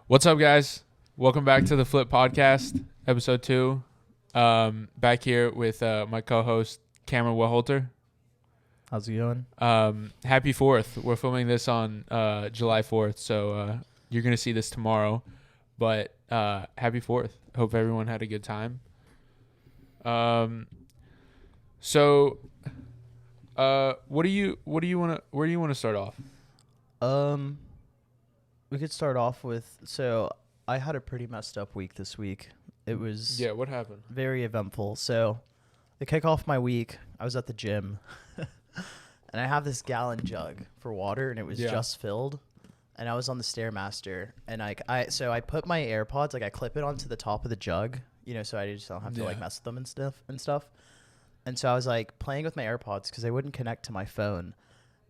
What's up, guys? Welcome back to the Flip Podcast, episode 2. Back here with my co-host, Cameron Weholter. How's it going? Happy 4th. We're filming this on July 4th, so you're going to see this tomorrow. But happy 4th. Hope everyone had a good time. So where do you want to start off? We could start off with, so I had a pretty messed up week this week. It was what happened? Very eventful. So to kick off my week, I was at the gym and I have this gallon jug for water and it was just filled. And I was on the Stairmaster and I put my AirPods, I clip it onto the top of the jug, so I just don't have to mess with them and stuff. And so I was playing with my AirPods because they wouldn't connect to my phone.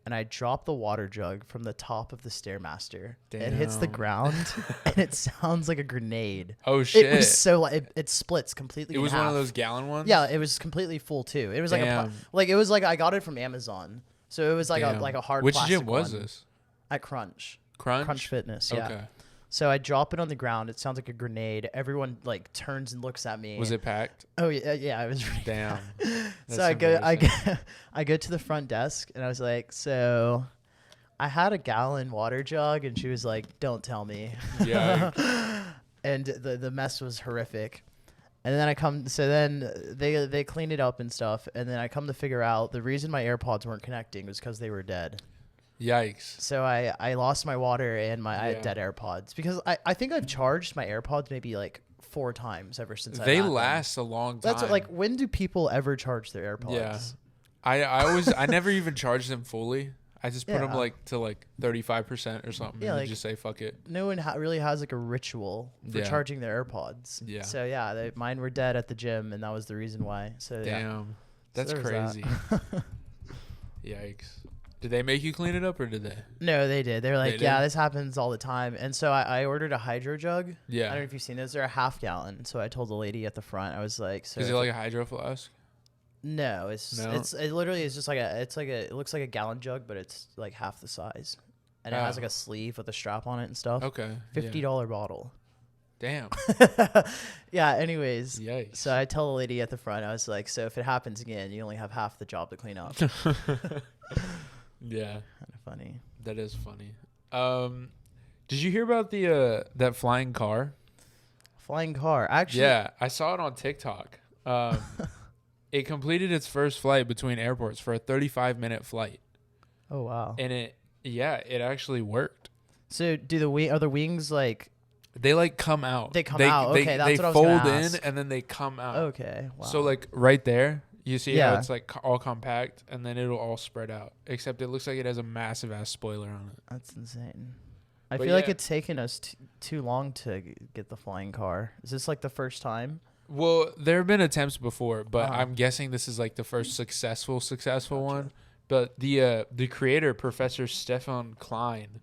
And I dropped the water jug from the top of the Stairmaster. Damn. It hits the ground, and it sounds like a grenade. Oh, shit. It was so it splits completely in half. It was one of those gallon ones? Yeah, it was completely full, too. It was I got it from Amazon. So it was like a hard Which plastic gym was one. this? At Crunch. Crunch? Crunch Fitness, yeah. Okay. So I drop it on the ground. It sounds like a grenade. Everyone turns and looks at me. Was it packed? Oh yeah, it was really damn. So I go to the front desk and I was like, so I had a gallon water jug, and she was like, don't tell me. Yeah. And the mess was horrific. And then they cleaned it up and stuff, and then I come to figure out the reason my AirPods weren't connecting was because they were dead. Yikes. So I lost my water and I had dead AirPods because I think I've charged my AirPods maybe 4 times ever since they last a long time. That's when do people ever charge their AirPods? Yeah. I never even charge them fully. I just put them to 35% or something and just say fuck it. No one really has a ritual for charging their AirPods. Yeah. So mine were dead at the gym, and that was the reason why. So damn. That's crazy. Yikes. Did they make you clean it up, or did they? No, they did. They were like, this happens all the time. And so I ordered a hydro jug. Yeah. I don't know if you've seen those. They're a half gallon. So I told the lady at the front, I was like, so is it like a hydro flask? No, it literally is just it looks like a gallon jug, but it's half the size. And it has a sleeve with a strap on it and stuff. Okay. $50 bottle. Damn. Yeah, anyways. Yikes. So I tell the lady at the front, I was like, so if it happens again, you only have half the job to clean up. Yeah. Kind of funny. That is funny. Did you hear about that flying car? Flying car. Actually. Yeah, I saw it on TikTok. It completed its first flight between airports for a 35-minute flight. Oh, wow. And it actually worked. So are the wings they come out. They come out. Okay, that's what I was gonna ask. They fold in and then they come out. Okay. Wow. So right there, you see how it's all compact, and then it'll all spread out. Except it looks like it has a massive ass spoiler on it. That's insane. I feel like it's taken us too long to get the flying car. Is this the first time? Well, there have been attempts before, but I'm guessing this is the first successful one. But the creator, Professor Stefan Klein,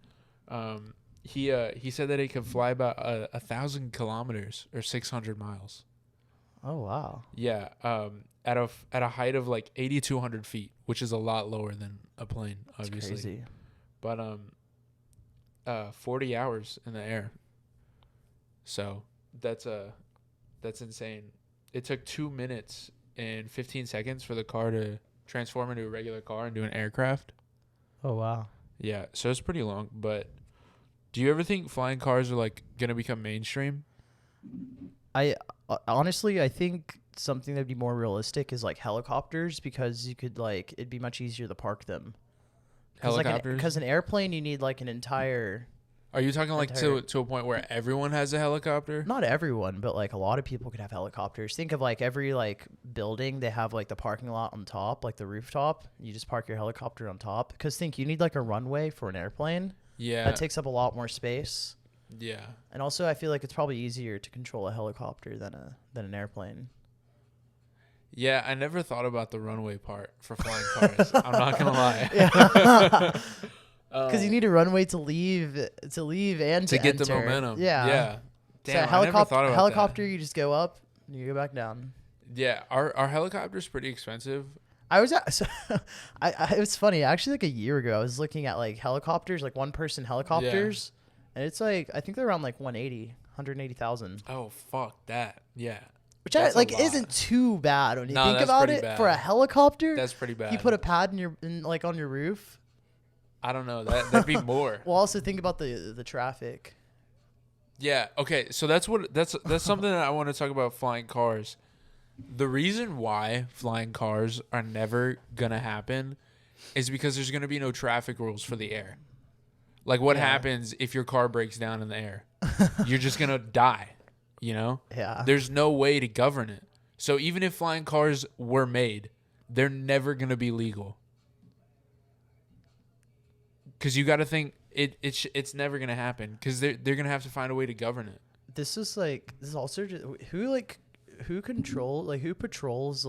he said that it could fly about 1,000 kilometers or 600 miles. Oh wow! Yeah, at a height of 8,200 feet, which is a lot lower than a plane, obviously. That's crazy. But 40 hours in the air. So that's insane. It took 2 minutes and 15 seconds for the car to transform into a regular car and do an aircraft. Oh wow! Yeah, so it's pretty long. But do you ever think flying cars are gonna become mainstream? I honestly, I think something that'd be more realistic is helicopters, because you could it'd be much easier to park them. Helicopters? Because an airplane, you need an entire. Are you talking to a point where everyone has a helicopter? Not everyone, but a lot of people could have helicopters. Think of every building, they have the parking lot on top, the rooftop. You just park your helicopter on top. Because you need a runway for an airplane. Yeah. That takes up a lot more space. Yeah. And also, I feel it's probably easier to control a helicopter than an airplane. Yeah, I never thought about the runway part for flying cars. I'm not gonna lie. Because you need a runway to leave and to get enter. The momentum. Yeah. Yeah. Damn, so I never thought about helicopter, that. you just go up and you go back down. Yeah. Are helicopters pretty expensive? It was funny. Actually, a year ago, I was looking at helicopters, one-person helicopters. And it's like, I think they're around like 180,000. Oh, fuck that. Yeah. Which isn't too bad when you think that's about pretty it. bad. For a helicopter, That's pretty bad. you put a pad on your roof. I don't know. That'd be more. Well, also think about the traffic. Yeah. Okay. So that's something that I want to talk about flying cars. The reason why flying cars are never gonna happen is because there's gonna be no traffic rules for the air. Like what happens if your car breaks down in the air? You're just gonna die. You know? Yeah. There's no way to govern it. So even if flying cars were made, they're never gonna be legal. Because you got to think it's never gonna happen. Because they're gonna have to find a way to govern it. This is also just, who patrols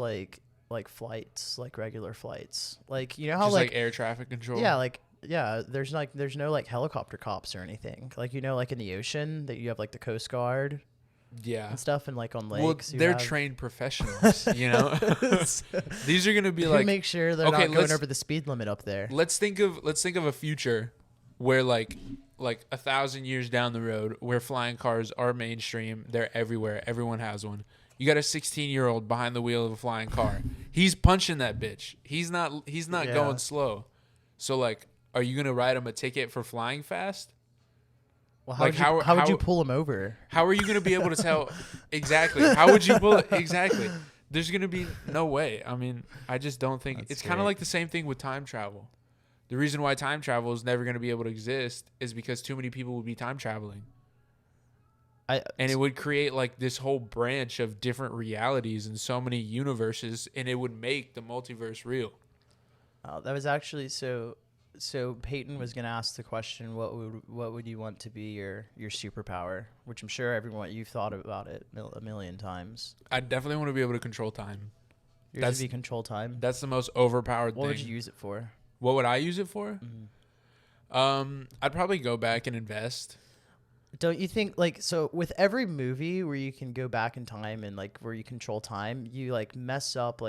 flights, like regular flights, like you know how just like air traffic control. Yeah, there's no like helicopter cops or anything, like you know, like in the ocean that you have like the Coast Guard. Yeah. And stuff, and like on lakes. Well, they're trained professionals, you know. These are gonna be like make sure they're not going over the speed limit up there. Let's think of a future where like 1,000 years down the road, where flying cars are mainstream. They're everywhere. Everyone has one. You got a 16-year-old behind the wheel of a flying car. He's punching that bitch. He's not going slow. So like, are you gonna write him a ticket for flying fast? Well, how would you pull him over? How are you going to be able to tell exactly? How would you pull it? Exactly. There's going to be no way. I mean, I just don't think it's kind of like the same thing with time travel. The reason why time travel is never going to be able to exist is because too many people would be time traveling. And it would create like this whole branch of different realities and so many universes, and it would make the multiverse real. That was actually So Peyton was gonna ask the question, what would you want to be your superpower? Which I'm sure you've thought about it a million times. I definitely want to be able to control time. Yours would be control time. That's the most overpowered thing. What would you use it for? What would I use it for? Mm-hmm. I'd probably go back and invest. Don't you think so with every movie where you can go back in time and like where you control time, you like mess up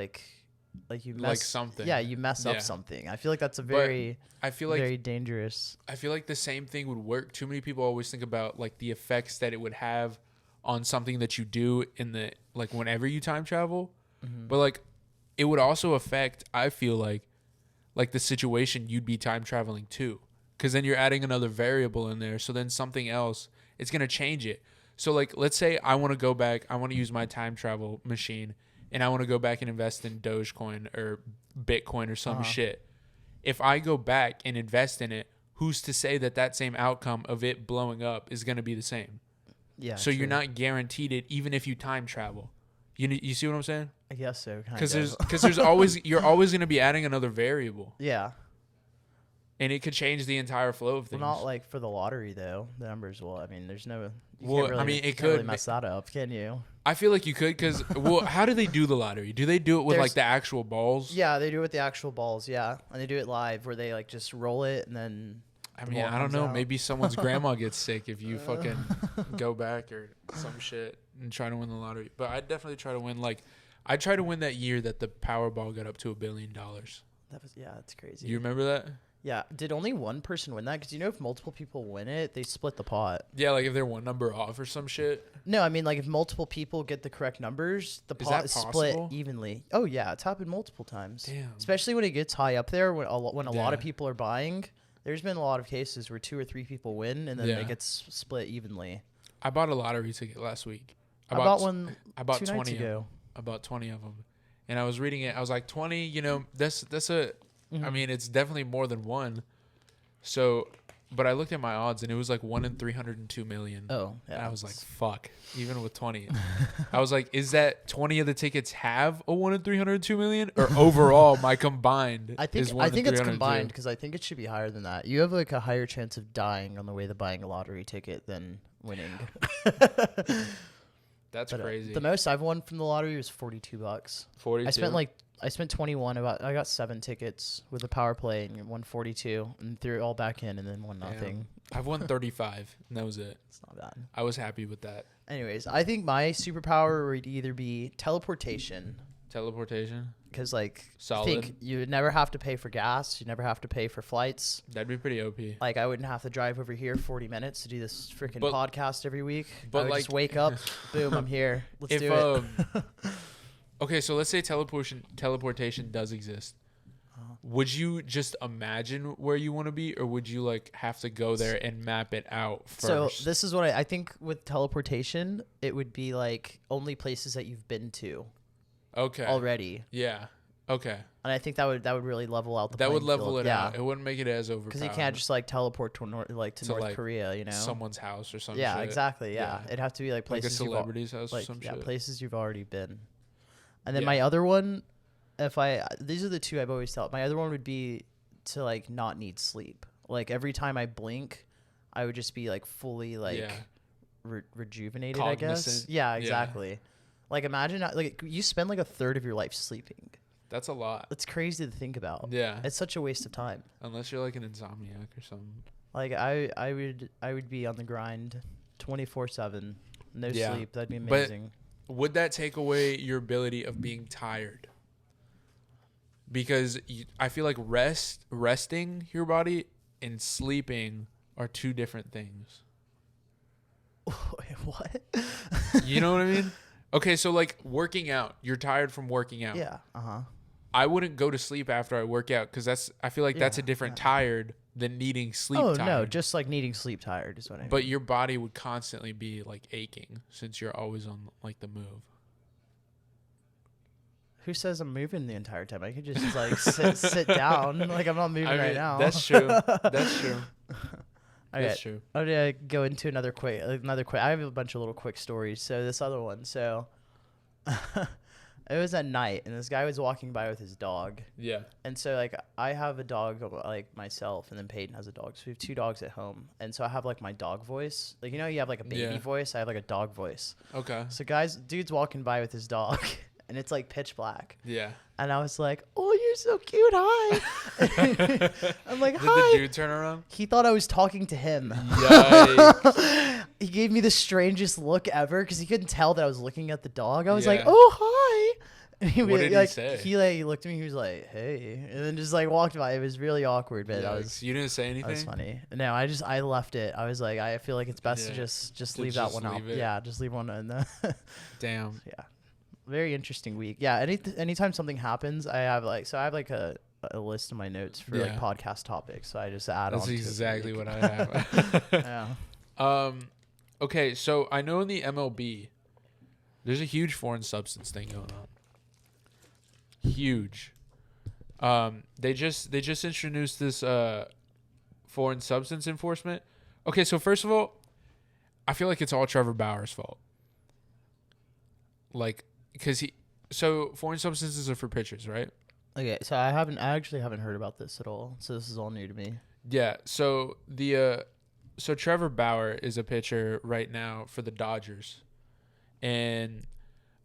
something. Yeah, you mess up something. I feel like that's very dangerous. I feel like the same thing would work. Too many people always think about like the effects that it would have on something that you do in the like whenever you time travel. Mm-hmm. But like it would also affect, I feel like the situation you'd be time traveling to. Because then you're adding another variable in there. So then something else, it's going to change it. So like let's say I want to go back, I want to use my time travel machine, and I want to go back and invest in Dogecoin or Bitcoin or some shit. If I go back and invest in it, who's to say that same outcome of it blowing up is going to be the same? Yeah. So you're not guaranteed it even if you time travel. You see what I'm saying? I guess so. Because there's always you're always going to be adding another variable. Yeah. And it could change the entire flow of things. Well, not like for the lottery though. The numbers will. I mean, there's no. It could really mess that up, can you? I feel like you could because how do they do the lottery? Do they do it with like the actual balls? Yeah, they do it with the actual balls. Yeah, and they do it live where they like just roll it and then. I mean, I don't know. Maybe someone's grandma gets sick if you fucking go back or some shit and try to win the lottery. But I'd definitely try to win. Like, I'd try to win that year that the Powerball got up to $1 billion. That's crazy. You remember that? Yeah. Did only one person win that? Because if multiple people win it, they split the pot. Yeah, like if they're one number off or some shit. No, I mean like if multiple people get the correct numbers, the pot is split evenly. Oh yeah, it's happened multiple times. Damn. Especially when it gets high up there, when a lot of people are buying. There's been a lot of cases where 2 or 3 people win and then it gets split evenly. I bought a lottery ticket last week. I bought one. I bought 2 nights ago. I bought 20 of them, and I was reading it. I was like, 20. That's a. Mm-hmm. I mean, it's definitely more than one. So, but I looked at my odds, and it was like 1 in 302 million. Oh, yeah. And I was like, fuck. Even with 20, I was like, is that 20 of the tickets have a 1 in 302 million, or overall my combined? I think it's combined because I think it should be higher than that. You have like a higher chance of dying on the way to buying a lottery ticket than winning. That's crazy. The most I've won from the lottery was $42. 42. I spent 21. I got 7 tickets with a power play and won 42 and threw it all back in and then won nothing. I've won 35 and that was it. It's not bad. I was happy with that. Anyways, I think my superpower would either be teleportation Teleportation. Because like, Solid. think you would never have to pay for gas. You never have to pay for flights. That'd be pretty OP. Like, I wouldn't have to drive over here 40 minutes to do this freaking podcast every week. But I would like, just wake up, boom, I'm here. Let's do it. Okay, so let's say teleportation does exist. Would you just imagine where you want to be, or would you like have to go there and map it out first? So this is what I think with teleportation, it would be like only places that you've been to. Okay. Already. Yeah. Okay. And I think that would really level out the that would playing level field. it out. It wouldn't make it as overpowered. Because you can't just like teleport to North Korea, you know, someone's house or something. Yeah, exactly. Yeah. It'd have to be like places like a celebrity's house or some shit. Places you've already been. And then my other one, these are the two I've always thought. My other one would be to like not need sleep. Like every time I blink, I would just be like fully like rejuvenated, cognizant. I guess. Yeah, exactly. Yeah. Like imagine like you spend like a third of your life sleeping. That's a lot. It's crazy to think about. Yeah. It's such a waste of time. Unless you're like an insomniac or something. Like I would be on the grind 24/7. No sleep. That'd be amazing. But would that take away your ability of being tired? Because I feel like resting your body and sleeping are two different things. What? You know what I mean? Okay, so like working out, you're tired from working out. Yeah. I wouldn't go to sleep after I work out because I feel like that's a different tired than needing sleep tired. Oh, no, just like needing sleep tired is what I mean. But your body would constantly be like aching since you're always on like the move. Who says I'm moving the entire time? I could just like sit down. Like I'm not moving right now. That's true. That's true. Okay. That's true. I'm gonna go into another quick. I have a bunch of little quick stories. So this other one. So it was at night, and this guy was walking by with his dog. Yeah. And so like I have a dog like myself, and then Peyton has a dog. So we have two dogs at home, and so I have like my dog voice. Like you know, you have like a baby voice. I have like a dog voice. Okay. So dude's walking by with his dog. And it's like pitch black. Yeah. And I was like, "Oh, you're so cute. Hi." I'm like, "Hi." Did the dude turn around? He thought I was talking to him. Yikes. He gave me the strangest look ever because he couldn't tell that I was looking at the dog. I was like, "Oh, hi." And what did he say? He looked at me. He was like, "Hey," and then just like walked by. It was really awkward, but you didn't say anything. That was funny. No, I left it. I was like, I feel like it's best to just leave that one out. Yeah, just leave one in there. Damn. Yeah. Very interesting week. Yeah. Anytime something happens, I have like a list of my notes for like podcast topics. So I just add on. That's exactly what I have. Yeah. Okay. So I know in the MLB, there's a huge foreign substance thing going on. Huge. They just introduced this foreign substance enforcement. Okay. So first of all, I feel like it's all Trevor Bauer's fault. Like. Because foreign substances are for pitchers, right? Okay, so I actually haven't heard about this at all. So this is all new to me. Yeah. So Trevor Bauer is a pitcher right now for the Dodgers, and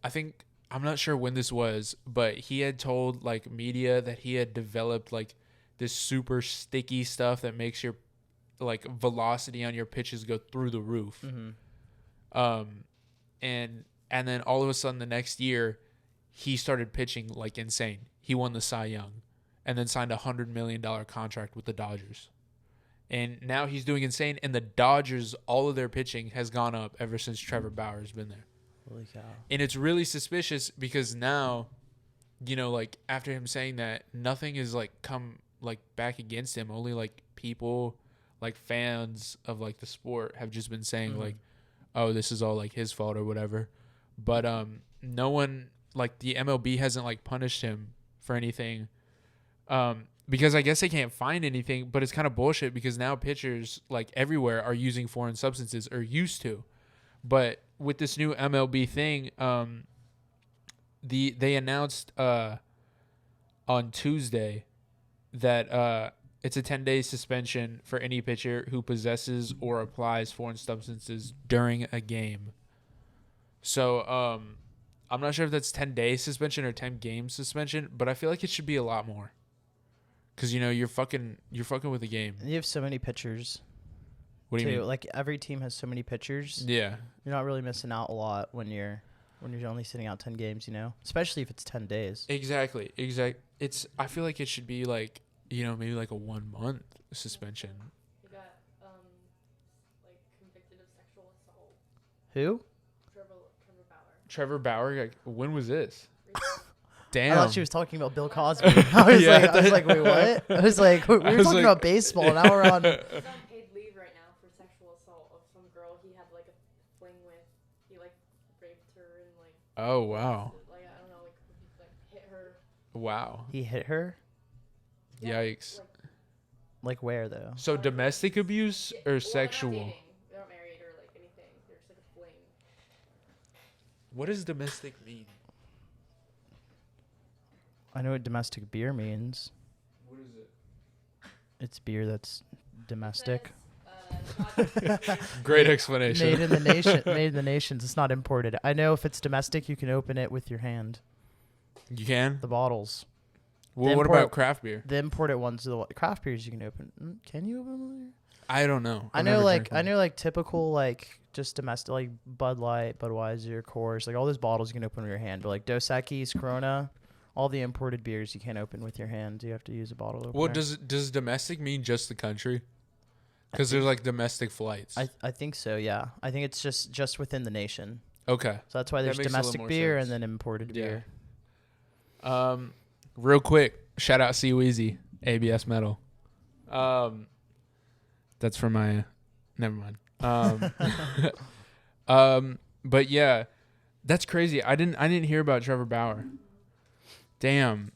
I'm not sure when this was, but he had told like media that he had developed like this super sticky stuff that makes your like velocity on your pitches go through the roof. Mm-hmm. And then all of a sudden the next year, he started pitching like insane. He won the Cy Young and then signed a $100 million contract with the Dodgers. And now he's doing insane. And the Dodgers, all of their pitching has gone up ever since Trevor Bauer has been there. Holy cow. And it's really suspicious because now, you know, like after him saying that, nothing is like come like back against him. Only like people, like fans of like the sport have just been saying like, oh, this is all like his fault or whatever. But no one, like the MLB hasn't like punished him for anything because I guess they can't find anything, but it's kind of bullshit because now pitchers like everywhere are using foreign substances or used to. But with this new MLB thing, they announced on Tuesday that it's a 10-day suspension for any pitcher who possesses or applies foreign substances during a game. So, I'm not sure if that's 10-day suspension or 10-game suspension, but I feel like it should be a lot more. Cause you know you're fucking with the game. And you have so many pitchers. What do you mean? Like every team has so many pitchers. Yeah. You're not really missing out a lot when you're. when you're only sitting out 10 games, especially if it's 10 days. Exactly. I feel like it should be like, maybe like a 1 month suspension. He got like convicted of sexual assault. Who? Trevor Bauer. Like, when was this? Damn. Damn. I thought she was talking about Bill Cosby. I was like, wait, what? I was like, we were talking about baseball. Now we're on. He's on paid leave right now for sexual assault of some girl he had like a fling with. He like raped her and like. Oh wow. Like I don't know, like hit her. Wow. He hit her? Yeah, Yikes. Like where though? So domestic abuse or sexual? They're not married or like anything. They're just like a fling. What does domestic mean? I know what domestic beer means. What is it? It's beer that's domestic. Great explanation. Made in the nation. Made in the nations. It's not imported. I know if it's domestic, you can open it with your hand. You can? The bottles. Well, what about craft beer? The imported ones, the craft beers you can open. Can you open them? I don't know. I know like typical like just domestic like Bud Light, Budweiser, Coors, like all those bottles you can open with your hand. But like Dos Equis, Corona, all the imported beers you can't open with your hand. You have to use a bottle opener. Well, does domestic mean just the country? Because there's like domestic flights. I think so. Yeah, I think it's just within the nation. Okay. So that's why there's That makes a little domestic more beer sense. and then imported beer. Real quick, shout out C Weezy, ABS Metal. That's for my. Never mind. But yeah, that's crazy. I didn't hear about Trevor Bauer. Damn.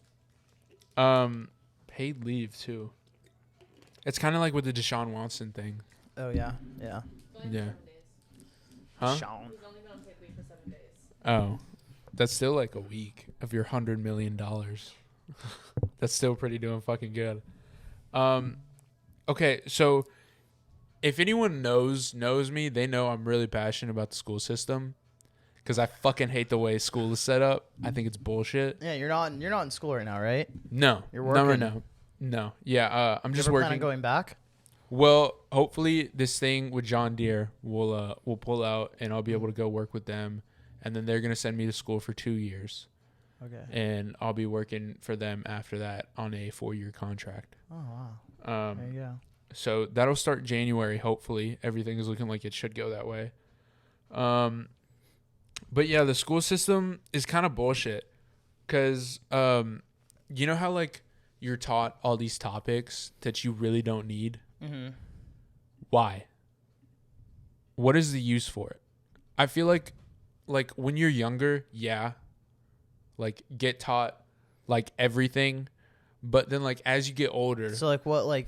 Paid leave too. It's kind of like with the Deshaun Watson thing. Oh yeah, yeah. Yeah. Huh? Sean. He's only been on paid leave for 7 days. Oh, that's still like a week of your $100 million. That's still pretty doing fucking good. Okay, so if anyone knows me, they know I'm really passionate about the school system because I fucking hate the way school is set up. I think it's bullshit. Yeah, you're not in school right now, right? No, You're working. No. Yeah, I'm just You ever working. plan on going back? Well, hopefully this thing with John Deere will pull out and I'll be able to go work with them, and then they're gonna send me to school for 2 years. Okay. And I'll be working for them after that on a 4-year contract. Oh wow. There you go. So that'll start January. Hopefully, everything is looking like it should go that way. But yeah, the school system is kind of bullshit. Cause you know how like you're taught all these topics that you really don't need. Mm-hmm. Why? What is the use for it? I feel like when you're younger, yeah, like get taught like everything, but then like as you get older. So what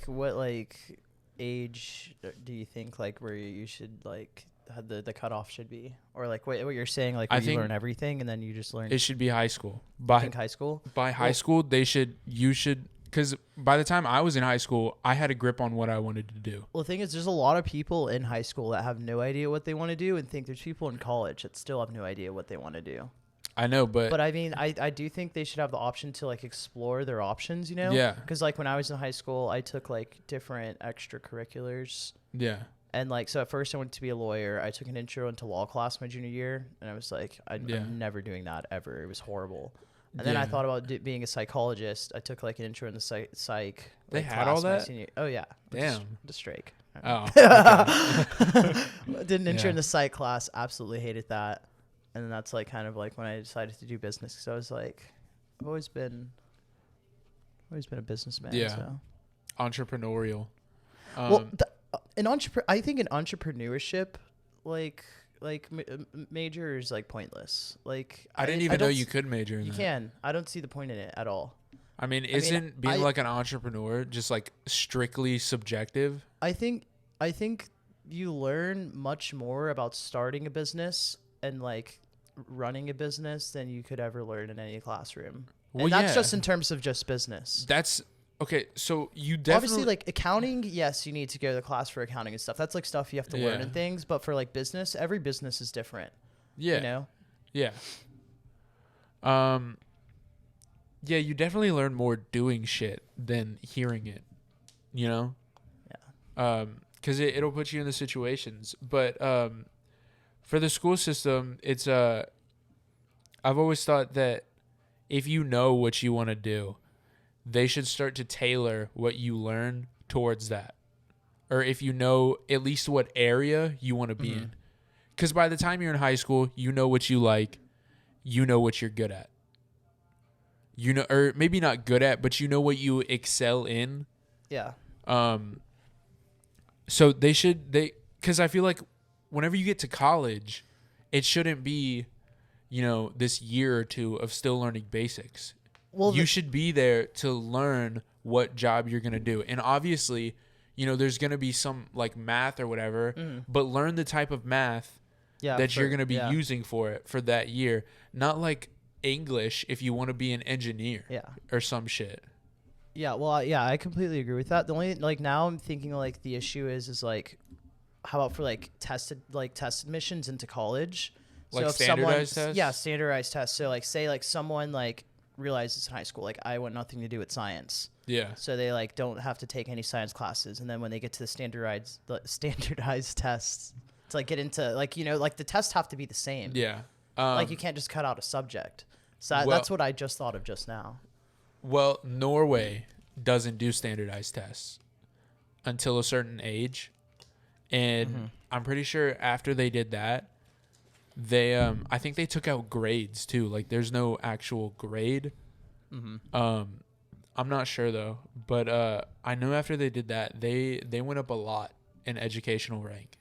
age do you think like where you should like the cutoff should be, or like what you're saying like where you learn everything and then you just learn? It should be high school. I think high school. By high school, you should. Because by the time I was in high school, I had a grip on what I wanted to do. Well, the thing is, there's a lot of people in high school that have no idea what they want to do and think there's people in college that still have no idea what they want to do. I know, but I mean, I do think they should have the option to like explore their options, Yeah. Because like when I was in high school, I took like different extracurriculars. Yeah. And like, so at first I wanted to be a lawyer. I took an intro into law class my junior year, and I was like, I'm never doing that ever. It was horrible. And then I thought about being a psychologist. I took like an intro in the psych. They like, had all that? Oh yeah. Damn. The strike. Oh. Did an intro in the psych class. Absolutely hated that. And then that's like kind of like when I decided to do business, because I was like, I've always been a businessman. Yeah. So. Entrepreneurial. Well, I think an entrepreneurship major is like pointless. Like I didn't even know you could major in that. You can. I don't see the point in it at all. I mean, isn't being like an entrepreneur just like strictly subjective? I think you learn much more about starting a business and like running a business than you could ever learn in any classroom. Well, and that's just in terms of just business. That's okay. So you definitely obviously like accounting. Yes, you need to go to the class for accounting and stuff. That's like stuff you have to learn and things. But for like business, every business is different. Yeah. You know. Yeah. Yeah, you definitely learn more doing shit than hearing it. You know. Yeah. Because it'll put you in the situations, but for the school system, it's I've always thought that if you know what you want to do, they should start to tailor what you learn towards that. Or if you know at least what area you want to be in. Because by the time you're in high school, you know what you like. You know what you're good at. You know, or maybe not good at, but you know what you excel in. Yeah. So because I feel like whenever you get to college, it shouldn't be, this year or two of still learning basics. Well, you should be there to learn what job you're going to do. And obviously, there's going to be some like math or whatever, but learn the type of math that you're going to be using for it for that year. Not like English if you want to be an engineer or some shit. Yeah, well, I completely agree with that. The only now I'm thinking the issue is like, how about for test admissions into college? Like so if standardized tests? Yeah, standardized tests. So say someone realizes in high school I want nothing to do with science. Yeah. So they don't have to take any science classes, and then when they get to the standardized tests to get into the tests have to be the same. Yeah. You can't just cut out a subject. So that's what I just thought of just now. Well, Norway doesn't do standardized tests until a certain age. And I'm pretty sure after they did that, they I think they took out grades too. There's no actual grade. I'm not sure though, but I know after they did that, they went up a lot in educational rank.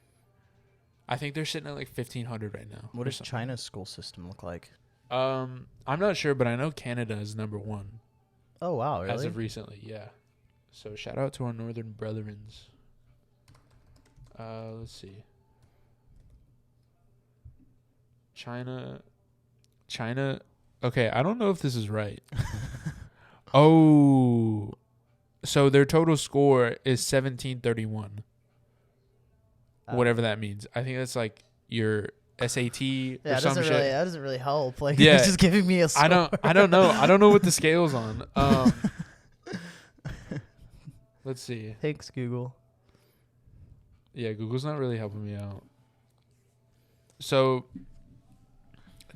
I think they're sitting at 1,500 right now. What does China's school system look like? I'm not sure, but I know Canada is number 1. Oh wow, really? As of recently, yeah. So shout out to our northern brethrens. Let's see. China. Okay, I don't know if this is right. Oh, so their total score is 1731. Whatever that means. I think that's your SAT or some shit. That doesn't really help. It's just giving me a score. I don't know. I don't know what the scale's on. Let's see. Thanks, Google. Yeah, Google's not really helping me out. So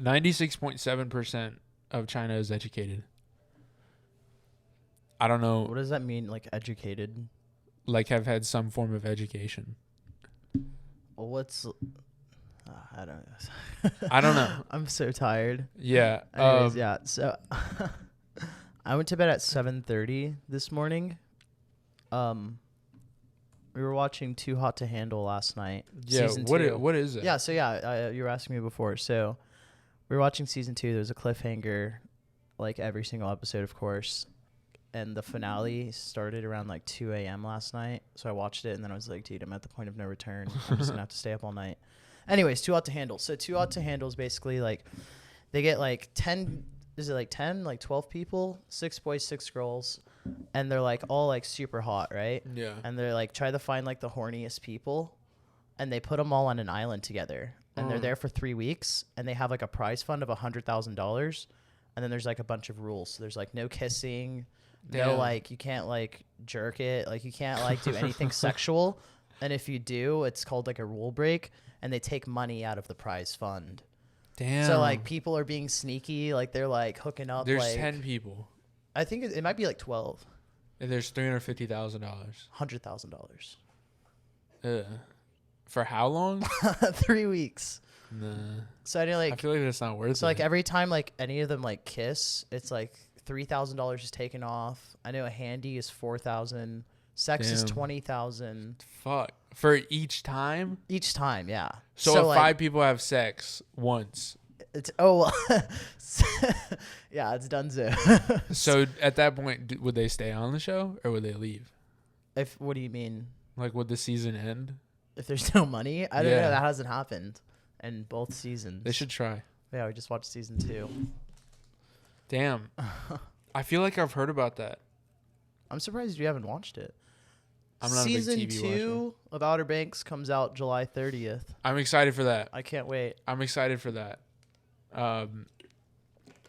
96.7% of China is educated. I don't know. What does that mean, educated? Have had some form of education. Well, I don't know. I'm so tired. Yeah. Anyways, yeah. So I went to bed at 7:30 this morning. We were watching Too Hot to Handle last night. Yeah. Season 2. What is it? Yeah. So you were asking me before. So we were watching season 2. There was a cliffhanger, every single episode, of course. And the finale started around 2 a.m. last night. So I watched it and then I was like, dude, I'm at the point of no return. I'm just going to have to stay up all night. Anyways, Too Hot to Handle. So Too Hot to Handle is basically they get 10, is it 10, 12 people, 6 boys, 6 girls. And they're all super hot, right? Yeah. And they're try to find the horniest people. And they put them all on an island together. And they're there for 3 weeks. And they have a prize fund of $100,000. And then there's a bunch of rules. So there's no kissing. Damn. No, you can't jerk it. You can't do anything sexual. And if you do, it's called a rule break. And they take money out of the prize fund. Damn. So people are being sneaky. They're hooking up. There's 10 people. I think it might be 12. And there's $350,000. $100,000. For how long? 3 weeks. Nah. So I feel like that's not worth it. So every time any of them kiss, it's $3,000 is taken off. I know a handy is $4,000. Sex is $20,000. Fuck. For each time? Each time, yeah. So if 5 people have sex once. Yeah, it's donezo. So at that point, would they stay on the show or would they leave? What do you mean? Would the season end? If there's no money? I don't know. That hasn't happened in both seasons. They should try. Yeah, we just watched season 2. Damn. I feel like I've heard about that. I'm surprised you haven't watched it. I'm not Season a big TV 2 watcher. of Outer Banks comes out July 30th. I'm excited for that. I can't wait. I'm excited for that.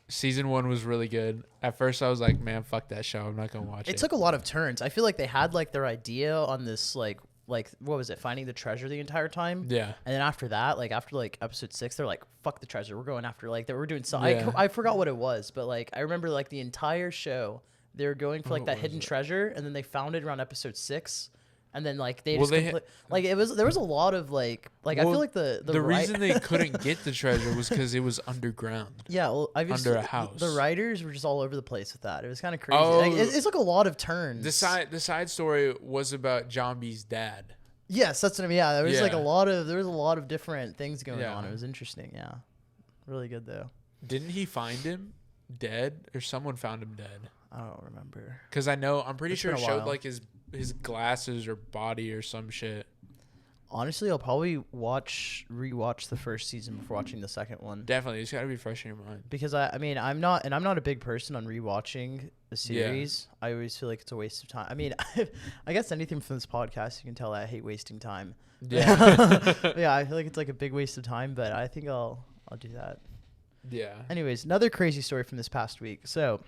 Season 1 was really good. At first, I was like, man, fuck that show. I'm not going to watch it. It took a lot of turns. I feel like they had their idea on this like what was it, finding the treasure the entire time. Yeah. And then after that, like after like episode 6, they're like, fuck the treasure, we're going after like that, we're doing something. Yeah. I forgot what it was, but like I remember like the entire show they were going for like that hidden treasure, and then they found it around episode 6. And then like they just like there was a lot of like I feel like the reason they couldn't get the treasure was because it was underground. Yeah, well, under a house. The writers were just all over the place with that. It was kind of crazy. Oh, like, it's like a lot of turns. The side story was about John B's dad. Yes, that's what I mean. Yeah, there was like a lot of different things going on. It was interesting. Yeah, really good though. Didn't he find him dead, or someone found him dead? I don't remember. Because I'm pretty sure it showed like his glasses or body or some shit. Honestly, I'll probably rewatch the first season before watching the second one. Definitely, it's gotta be fresh in your mind. Because I mean, I'm not a big person on rewatching the series. Yeah. I always feel like it's a waste of time. I mean, I guess anything from this podcast, you can tell I hate wasting time. Yeah. Yeah, I feel like it's like a big waste of time, but I think I'll do that. Yeah. Anyways, another crazy story from this past week. So,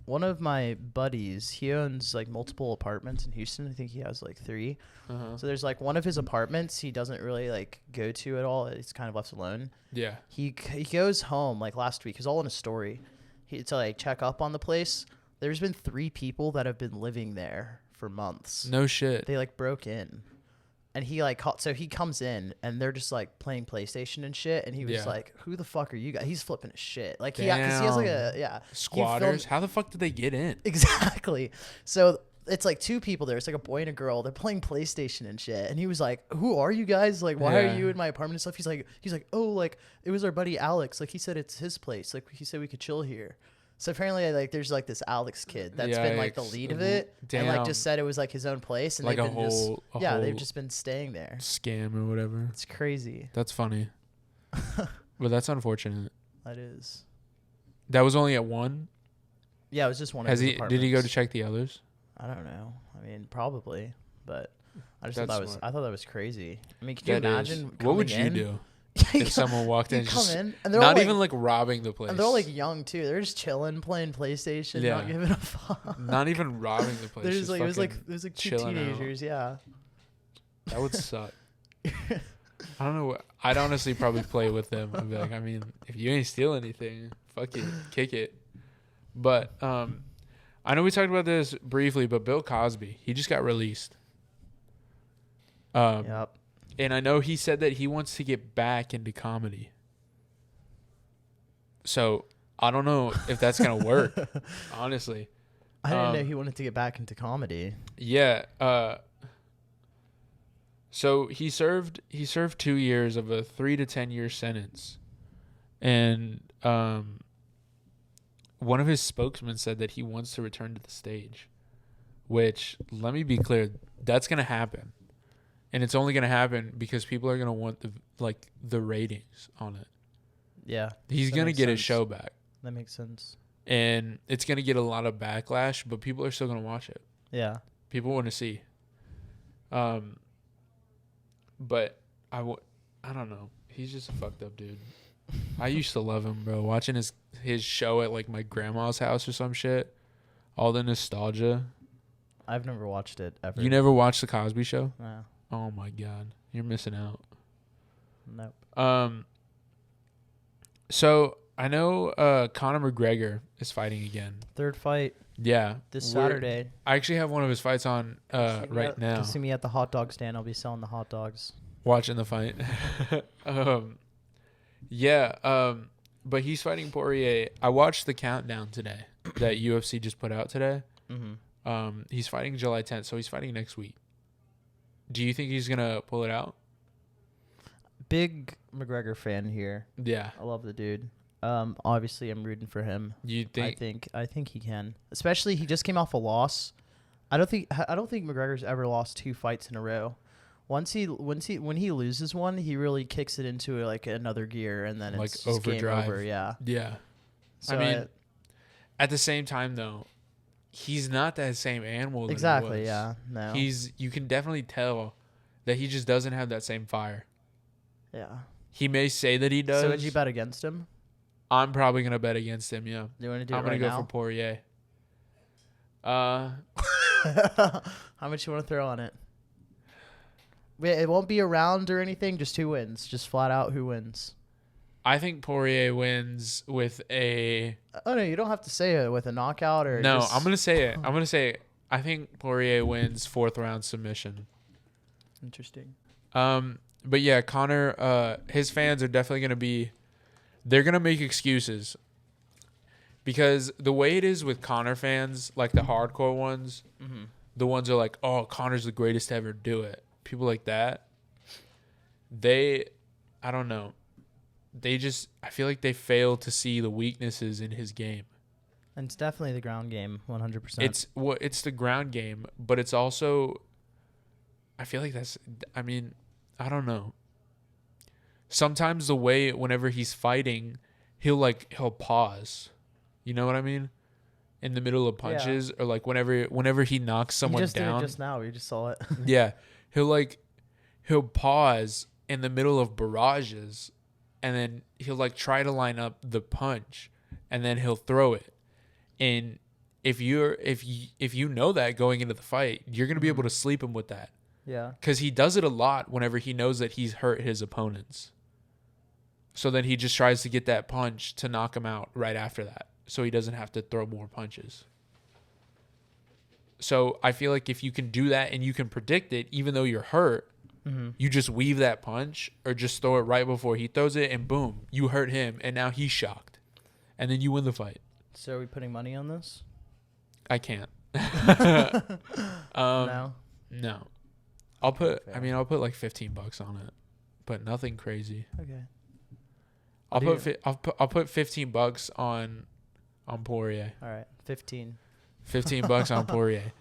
one of my buddies, he owns like multiple apartments in Houston. I think he has like 3. So there's like one of his apartments he doesn't really like go to at all. It's kind of left alone. Yeah. He goes home like last week. It was all in a story. To like check up on the place. There's been 3 people that have been living there for months. No shit. They like broke in. And he like so he comes in and they're just like playing PlayStation and shit, and he was like, "Who the fuck are you guys?" He's flipping his shit. Like because he has like squatters. How the fuck did they get in? Exactly. So it's like 2 people there. It's like a boy and a girl. They're playing PlayStation and shit. And he was like, "Who are you guys? Like, why are you in my apartment and stuff?" He's like, "Oh, like it was our buddy Alex. Like he said it's his place. Like he said we could chill here." So apparently, like, there's like this Alex kid that's been like the lead of it, and like just said it was like his own place, and like they've been they've just been staying there. Scam or whatever. It's crazy. That's funny, but that's unfortunate. That is. That was only at one. Yeah, it was just one. Did he go to check the others? I don't know. I mean, probably, but I just thought I thought that was crazy. I mean, could you imagine? What would you do? If someone walked in, come in, and they're not even like robbing the place, and they're all like young too. They're just chilling, playing PlayStation, not giving a fuck. Not even robbing the place. There's like it was like 2 teenagers. Out. Yeah, that would suck. I don't know. I'd honestly probably play with them. I'd be like, I mean, if you ain't steal anything, fuck it, kick it. But I know we talked about this briefly, but Bill Cosby, he just got released. Yep. And I know he said that he wants to get back into comedy. So I don't know if that's going to work, honestly. I didn't know he wanted to get back into comedy. Yeah. So he served 2 years of a 3 to 10 year sentence. And one of his spokesmen said that he wants to return to the stage, which, let me be clear, that's going to happen. And it's only going to happen because people are going to want the ratings on it. Yeah. He's going to get his show back. That makes sense. And it's going to get a lot of backlash, but people are still going to watch it. Yeah. People want to see. But I don't know. He's just a fucked up dude. I used to love him, bro. Watching his show at like my grandma's house or some shit. All the nostalgia. I've never watched it ever. You never watched The Cosby Show? No. Oh my God. You're missing out. Nope. So I know Conor McGregor is fighting again. 3rd fight. Yeah. This Saturday. I actually have one of his fights on right now. You can see me at the hot dog stand. I'll be selling the hot dogs. Watching the fight. Yeah. But he's fighting Poirier. I watched the countdown today that UFC just put out today. Mm-hmm. He's fighting July 10th, so he's fighting next week. Do you think he's going to pull it out? Big McGregor fan here. Yeah. I love the dude. Obviously I'm rooting for him. You think? I think he can. Especially he just came off a loss. I don't think McGregor's ever lost 2 fights in a row. When he loses one, he really kicks it into like another gear, and then like it's overdrive. game over. Yeah. Yeah. So I mean, at the same time though, he's not that same animal that exactly. he was. Yeah. No. You can definitely tell that he just doesn't have that same fire. Yeah. He may say that he does. So would you bet against him? I'm probably gonna bet against him. Yeah. You want to do I'm it right now? gonna go for Poirier. How much you want to throw on it? It won't be a round or anything. Just who wins. Just flat out who wins. I think Poirier wins with a. Oh no, you don't have to say it with a knockout or. No, just... I'm gonna say it. I'm gonna say it. I think Poirier wins 4th round submission. Interesting. But yeah, Conor. His fans are definitely gonna be. They're gonna make excuses. Because the way it is with Conor fans, like the hardcore ones, the ones are like, "Oh, Conor's the greatest to ever do it." People like that. I don't know. I feel like they fail to see the weaknesses in his game. And it's definitely the ground game, 100%. It's the ground game, but it's also, I feel like I don't know. Sometimes the way whenever he's fighting, he'll pause. You know what I mean? In the middle of punches, or like whenever he knocks someone down. Did it just now. We just saw it. Yeah, he'll pause in the middle of barrages, and then he'll try to line up the punch, and then he'll throw it. And if you know that going into the fight, you're gonna be able to sleep him with that. Yeah. Because he does it a lot whenever he knows that he's hurt his opponents. So then he just tries to get that punch to knock him out right after that, so he doesn't have to throw more punches. So I feel like if you can do that and you can predict it, even though you're hurt, you just weave that punch or just throw it right before he throws it, and boom, you hurt him, and now he's shocked. And then you win the fight. So are we putting money on this? I can't. No. No. I'll put like $15 on it, but nothing crazy. Okay. I'll put $15 on Poirier. All right, 15. $15 on Poirier.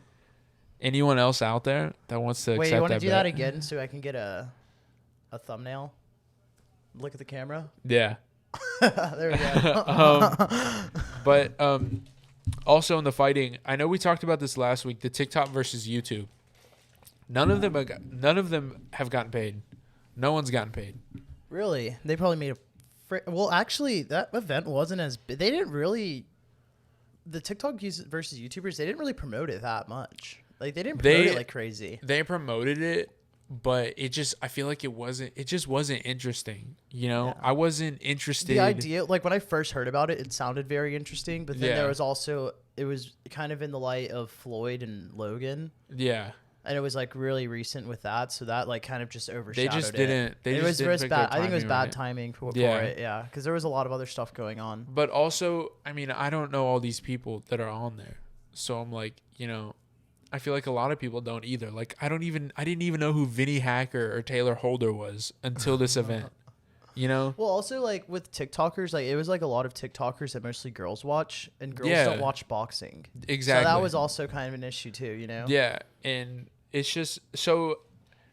Anyone else out there that wants to accept that? Wait, you want to do bet? that again so I can get a thumbnail? Look at the camera. Yeah. There we go. But also in the fighting, I know we talked about this last week. The TikTok versus YouTube. None of them have gotten paid. No one's gotten paid. Really? They probably made well, actually, that event wasn't as big. They didn't really. The TikTok versus YouTubers, they didn't really promote it that much. Like they didn't promote it like crazy. They promoted it, but I feel like it just wasn't interesting. You know, yeah. I wasn't interested. The idea, like when I first heard about it, it sounded very interesting, but then there was also, it was kind of in the light of Floyd and Logan. Yeah. And it was like really recent with that, so that like kind of just overshadowed it. They just didn't. It was bad. I think it was bad timing for it. Yeah, because there was a lot of other stuff going on. But also, I mean, I don't know all these people that are on there, so I'm like, you know, I feel like a lot of people don't either. Like, I didn't even know who Vinny Hacker or Taylor Holder was until this event. You know? Well, also like with TikTokers, like it was like a lot of TikTokers that mostly girls watch, and girls don't watch boxing. Exactly. So that was also kind of an issue too, you know? Yeah, and it's just so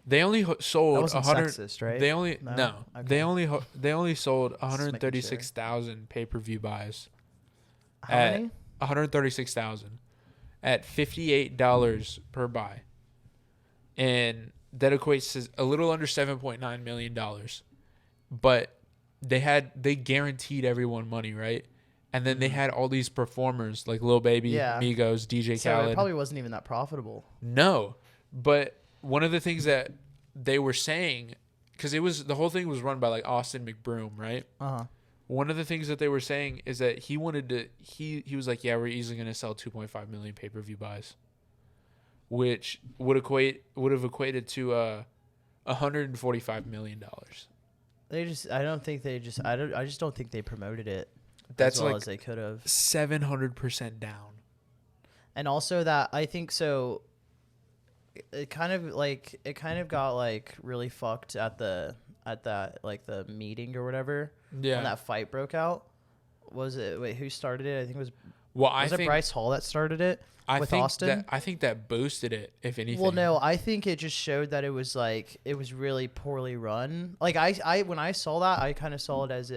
they only sold 100. Sexist, right? They only Okay. they only sold 136,000 pay-per-view buys. How many? 136,000 at $58 per buy, and that equates to a little under $7.9 million. But they guaranteed everyone money, right? And then they had all these performers like Lil Baby, Migos, DJ so Khaled. It probably wasn't even that profitable. No, but one of the things that they were saying, because the whole thing was run by like Austin McBroom, right? One of the things that they were saying is that he wanted to. He was like, yeah, we're easily going to sell 2.5 million pay-per-view buys, which would have equated to $145 million. I just don't think they promoted it That's as well like as they could have. 700% down. And also that I think so. It kind of got like really fucked at that like the meeting or whatever. Yeah. When that fight broke out. Who started it? I think it was. Well, I think Bryce Hall that started it with Austin. I think that boosted it, if anything. Well, no, I think it just showed that it was really poorly run. Like I when I saw that, I kind of saw it as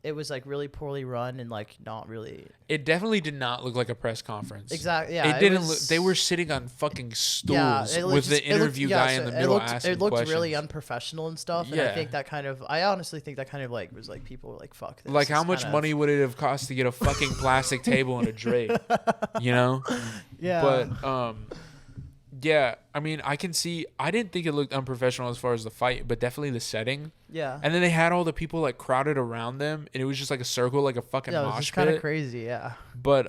it was like really poorly run and like not really. It definitely did not look like a press conference. Exactly. Yeah. It didn't look. They were sitting on fucking stools with the interview guy in the middle asking It looked questions. really unprofessional and stuff. And I think I honestly think that kind of like was like people were like, fuck this. Like how much money would it have cost to get a fucking plastic table and a drapes? You know. Yeah. But Yeah, I mean, I can see. I didn't think it looked unprofessional as far as the fight, but definitely the setting. Yeah. And then they had all the people like crowded around them, and it was just like a circle, like a fucking Yeah, it was mosh just kind of pit. crazy. Yeah. But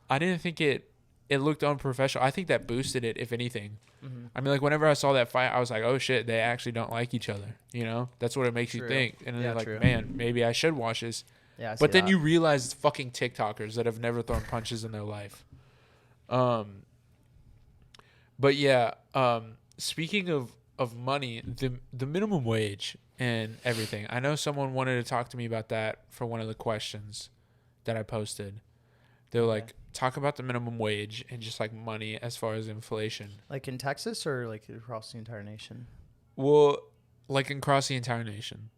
I didn't think it looked unprofessional. I think that boosted it, if anything. Mm-hmm. I mean, like whenever I saw that fight, I was like, oh shit, they actually don't like each other. You know, that's what it makes you True. think. And then Yeah, they're like, true. man, maybe I should watch this. Yeah. I But see then that. you realize it's fucking TikTokers that have never thrown punches in their life. But yeah, speaking of money, the minimum wage and everything. I know someone wanted to talk to me about that for one of the questions that I posted. They're like, talk about the minimum wage and just like money as far as inflation. Like in Texas or like across the entire nation? Well, like across the entire nation.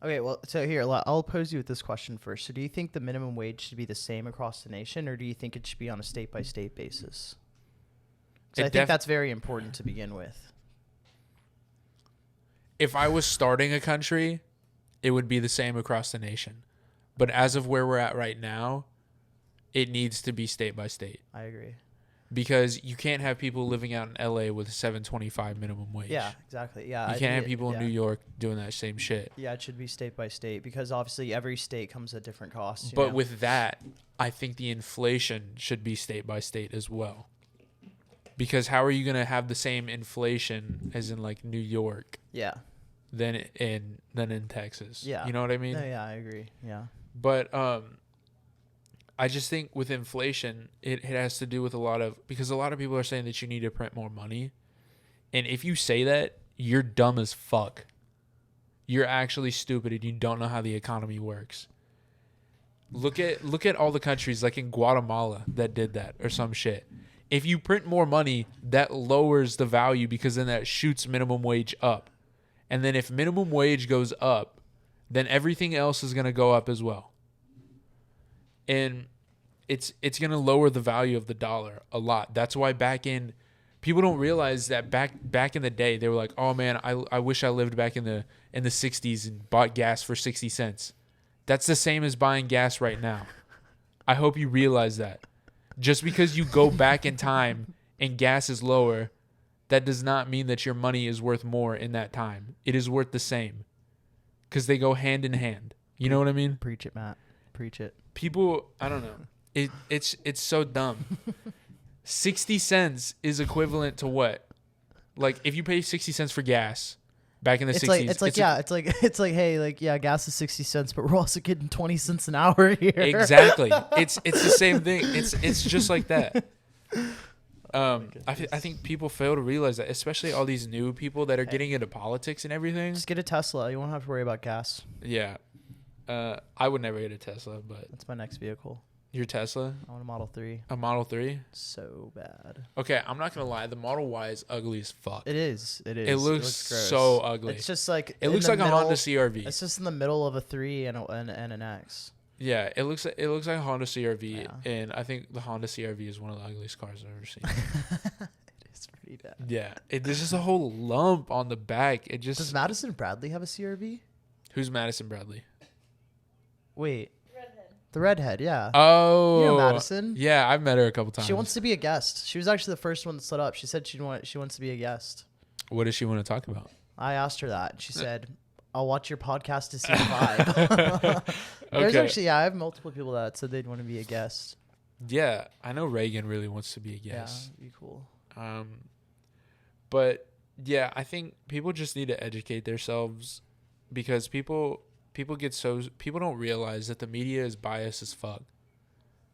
Okay, well, so here, I'll pose you with this question first. So do you think the minimum wage should be the same across the nation, or do you think it should be on a state-by-state basis? Because I think that's very important to begin with. If I was starting a country, it would be the same across the nation. But as of where we're at right now, it needs to be state by state. I agree. Because you can't have people living out in LA with a $7.25 minimum wage. Yeah, exactly. Yeah, You can't have people in New York doing that same shit. Yeah, it should be state by state because obviously every state comes at different costs. But with that, I think the inflation should be state by state as well. Because how are you going to have the same inflation as in like New York? Yeah. Than in Texas. Yeah. You know what I mean? No, yeah, I agree. Yeah. But I just think with inflation, it has to do with because a lot of people are saying that you need to print more money. And if you say that, you're dumb as fuck. You're actually stupid and you don't know how the economy works. Look at all the countries like in Guatemala that did that or some shit. If you print more money, that lowers the value because then that shoots minimum wage up. And then if minimum wage goes up, then everything else is going to go up as well. And it's going to lower the value of the dollar a lot. That's why people don't realize that back in the day, they were like, oh man, I wish I lived back in the 60s and bought gas for 60 cents. That's the same as buying gas right now. I hope you realize that. Just because you go back in time and gas is lower, that does not mean that your money is worth more in that time. It is worth the same. Because they go hand in hand. You know what I mean? Preach it, Matt. Preach it. People, I don't know. It's so dumb. 60 cents is equivalent to what? Like, if you pay 60 cents for gas back in the 60s. It's like, hey, like, yeah, gas is 60 cents, but we're also getting 20 cents an hour here. Exactly. It's the same thing. It's just like that. I think people fail to realize that, especially all these new people that are getting into politics and everything. Just get a Tesla. You won't have to worry about gas. Yeah. I would never get a Tesla, but that's my next vehicle. Your Tesla? I want a Model 3. A Model 3? So bad. Okay, I'm not going to lie. The Model Y is ugly as fuck. It is. It looks so ugly. It's just like... It looks like a Honda CR-V. It's just in the middle of a 3 and an X. Yeah, it looks like a Honda CR-V, and I think the Honda CR-V is one of the ugliest cars I've ever seen. It is pretty bad. Yeah, there's just a whole lump on the back. Does Madison Bradley have a CR-V? Who's Madison Bradley? Wait. The redhead, yeah. Oh. You know Madison? Yeah, I've met her a couple times. She wants to be a guest. She was actually the first one that stood up. She said she wants to be a guest. What does she want to talk about? I asked her that. She said, I'll watch your podcast to see the vibe. There's actually, I have multiple people that said they'd want to be a guest. Yeah, I know Reagan really wants to be a guest. Yeah, be cool. But yeah, I think people just need to educate themselves because people don't realize that the media is biased as fuck.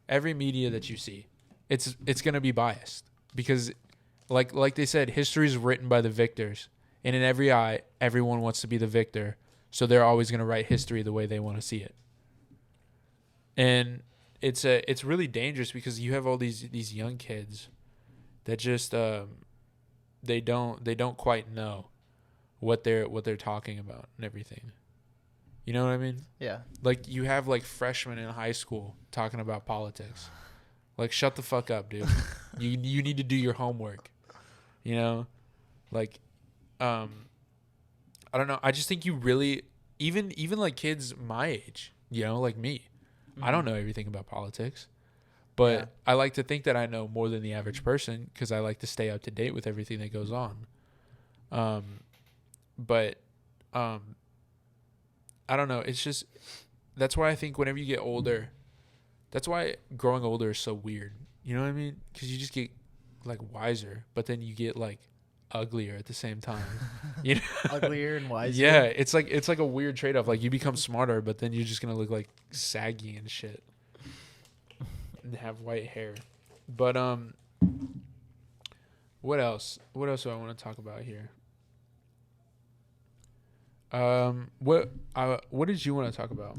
Every media that you see, it's gonna be biased because, like they said, history is written by the victors, and in every eye, everyone wants to be the victor, so they're always gonna write history the way they want to see it. And it's really dangerous because you have all these young kids that just they don't quite know what they're talking about and everything. You know what I mean? Yeah. Like, you have, like, freshmen in high school talking about politics. Like, shut the fuck up, dude. You need to do your homework. You know? Like, I don't know. I just think you really, even like, kids my age, you know, like me. Mm-hmm. I don't know everything about politics. But Yeah. I like to think that I know more than the average person because I like to stay up to date with everything that goes on. But I don't know. It's just, that's why I think whenever you get older, that's why growing older is so weird. You know what I mean? Because you just get like wiser, but then you get like uglier at the same time. You know? Uglier and wiser. Yeah, it's like a weird trade-off. Like you become smarter, but then you're just gonna look like saggy and shit and have white hair. But what else do I want to talk about here? What did you want to talk about?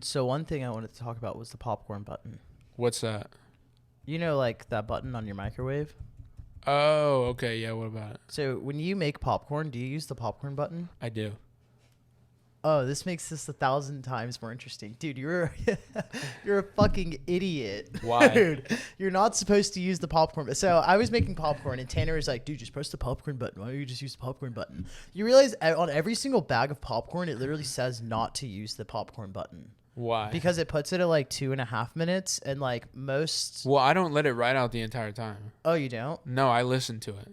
So one thing I wanted to talk about was the popcorn button. What's that? You know, like that button on your microwave? Oh, okay. Yeah, what about it? So when you make popcorn, do you use the popcorn button? I do. Oh, this makes this 1,000 times more interesting. Dude, you're a fucking idiot. Why? Dude, you're not supposed to use the popcorn. So I was making popcorn, and Tanner was like, dude, just press the popcorn button. Why don't you just use the popcorn button? You realize on every single bag of popcorn, it literally says not to use the popcorn button. Why? Because it puts it at like 2.5 minutes, and like most... Well, I don't let it ride out the entire time. Oh, you don't? No, I listen to it.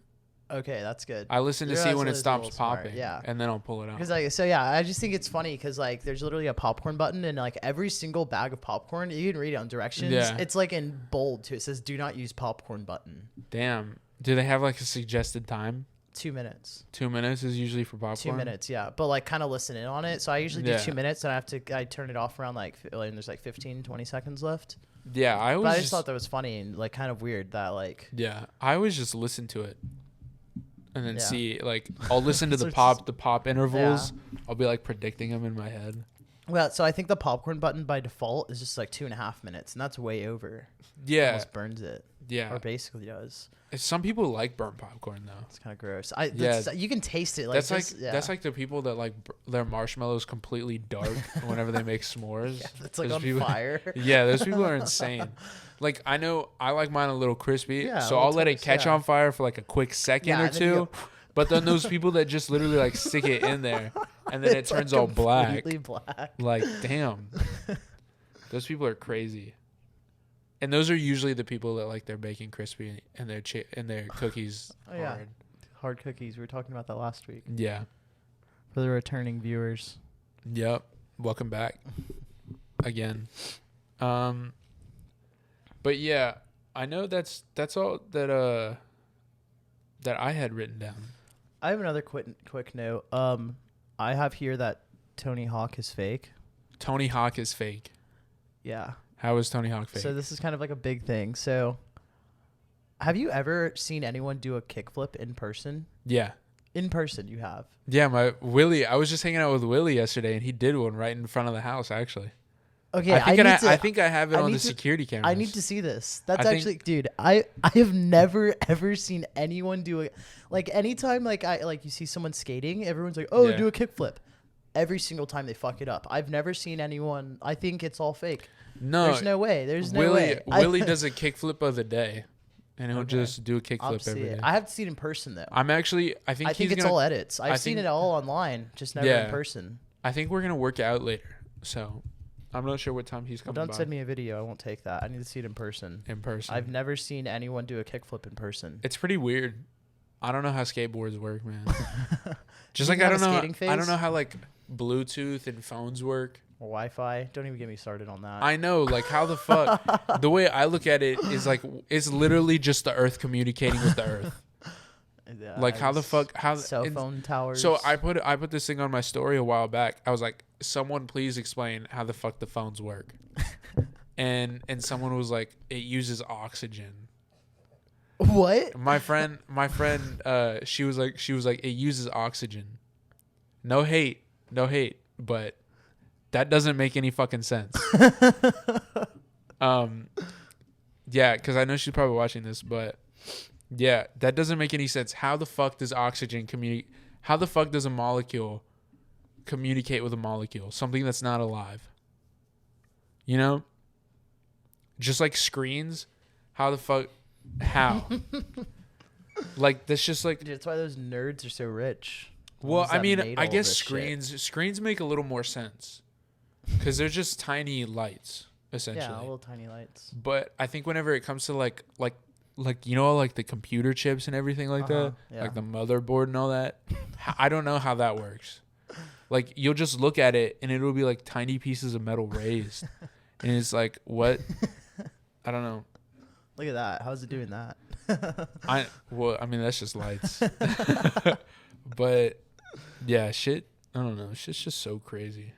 Okay, that's good. I listen to see when it stops popping. Yeah. And then I'll pull it out. Because I just think it's funny because like there's literally a popcorn button, and like every single bag of popcorn, you can read it on directions. Yeah. It's like in bold too. It says do not use popcorn button. Damn. Do they have like a suggested time? 2 minutes. 2 minutes is usually for popcorn? 2 minutes, yeah. But like kind of listen in on it. So I usually do Yeah. 2 minutes, and I turn it off around like and there's like 15, 20 seconds left. Yeah, I always But I just thought that was funny and like kind of weird that like... Yeah, I always just listen to it. And then Yeah. see, like, I'll listen to So the it's- pop intervals. I'll be like predicting them in my head. Well, so I think the popcorn button by default is just like 2.5 minutes, and that's way over. Yeah, Almost burns it. yeah. Or basically does. Some people like burnt popcorn though. It's kind of gross. Yeah. You can taste it. Like That's like the people that like their marshmallows completely dark whenever they make s'mores. Yeah, it's like Those on people, fire. Yeah, those people are insane. Like I know I like mine a little crispy, Yeah, so a I'll little let it toast, catch yeah. on fire for like a quick second Yeah, or and then you two. go, But then those people that just literally like stick it in there and then It's, it turns like, all black. completely black. Like damn, those people are crazy. And those are usually the people that like their bacon crispy and their cookies Oh, yeah. hard. Hard cookies. We were talking about that last week. Yeah. For the returning viewers. Yep. Welcome back again. But yeah, I know that's all that that I had written down. I have another quick note. I have here that Tony Hawk is fake. Tony Hawk is fake. Yeah. How is Tony Hawk fake? So this is kind of like a big thing. So have you ever seen anyone do a kickflip in person? Yeah. In person, you have. Yeah, my Willie. I was just hanging out with Willie yesterday, and he did one right in front of the house. Actually, Okay, I think I have it I on need the to- security cameras. I need to see this. That's I think- actually, dude. I have never ever seen anyone do it. Like anytime, like you see someone skating, everyone's like, "Oh, Yeah. do a kickflip." Every single time they fuck it up. I've never seen anyone. I think it's all fake. No, There's no way. There's no Willie. way. Willie does a kickflip of the day, and he'll Okay. just do a I'll kickflip see every day. it. I have to see it in person though. I'm actually. I think I think he's it's gonna, all edits. I've seen think- it all online, just never Yeah. in person. I think we're gonna work out later. So, I'm not sure what time he's Well, coming don't by send me a video. I won't take that. I need to see it in person. in person. I've never seen anyone do a kickflip in person. It's pretty weird. I don't know how skateboards work, man. Just You like I have don't a know. skating I don't phase? know how like Bluetooth and phones work. Wi-Fi. Don't even get me started on that. I know, like how the fuck. The way I look at it is like it's literally just the Earth communicating with the Earth. Yeah, Like how the fuck how cell and- phone towers. So I put this thing on my story a while back. I was like, someone please explain how the fuck the phones work. and someone was like, it uses oxygen. What? My friend, she was like, it uses oxygen. No hate, but that doesn't make any fucking sense. Yeah, because I know she's probably watching this, but yeah, that doesn't make any sense. How the fuck does oxygen communicate? How the fuck does a molecule communicate with a molecule? Something that's not alive. You know? Just like screens. How the fuck? How? Like that's just like. Dude, that's why those nerds are so rich. Well, Ones I that mean, made I all guess this shit. screens make a little more sense because they're just tiny lights. essentially. Yeah, little tiny lights. But I think whenever it comes to like you know, like the computer chips and everything like that, Yeah. like the motherboard and all that, I don't know how that works. Like you'll just look at it and it'll be like tiny pieces of metal raised, and it's like what? I don't know. Look at that. How's it doing that? I mean that's just lights. But yeah, shit. I don't know. Shit's just so crazy.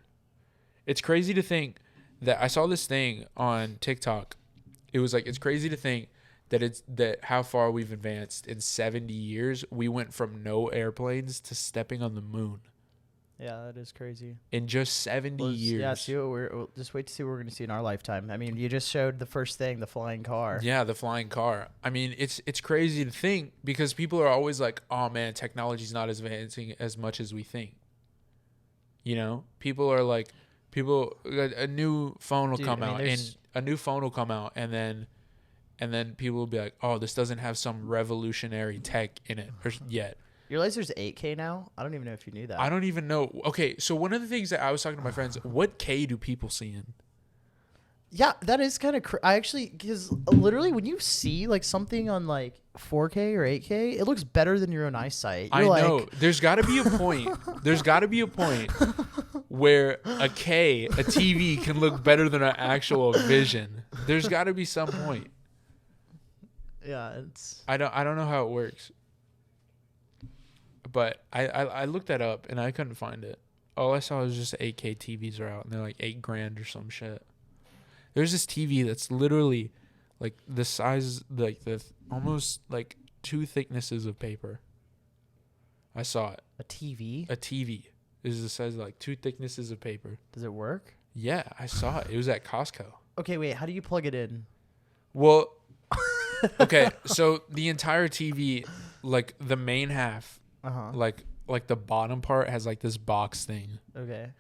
It's crazy to think that I saw this thing on TikTok. It was like it's crazy to think that how far we've advanced in 70 years. We went from no airplanes to stepping on the moon Yeah, that is crazy. in just 70 years. Yeah, see what we'll just wait to see what we're going to see in our lifetime. I mean, you just showed the first thing, the flying car. Yeah, the flying car. I mean, it's crazy to think because people are always like, "Oh man, technology's not as advancing as much as we think." You know, people are like, a new phone will come out, and a new phone will come out, and then people will be like, "Oh, this doesn't have some revolutionary tech in it yet." You realize there's 8K now? I don't even know if you knew that. I don't even know. Okay, so one of the things that I was talking to my friends, what K do people see in? Yeah, that is kind of I actually, because literally when you see like something on like 4K or 8K, it looks better than your own eyesight. I know. There's got to be a point. There's got to be a point where a TV can look better than an actual vision. There's got to be some point. Yeah, it's. I don't know how it works. But I looked that up and I couldn't find it. All I saw was just 8K TVs are out and they're like $8,000 or some shit. There's this TV that's literally like the size, like almost like 2 thicknesses of paper. I saw it. A TV? A TV is the size of like 2 thicknesses of paper. Does it work? Yeah, I saw it. It was at Costco. Okay, wait. How do you plug it in? Well, okay. So the entire TV, like the main half, like the bottom part has like this box thing. Okay.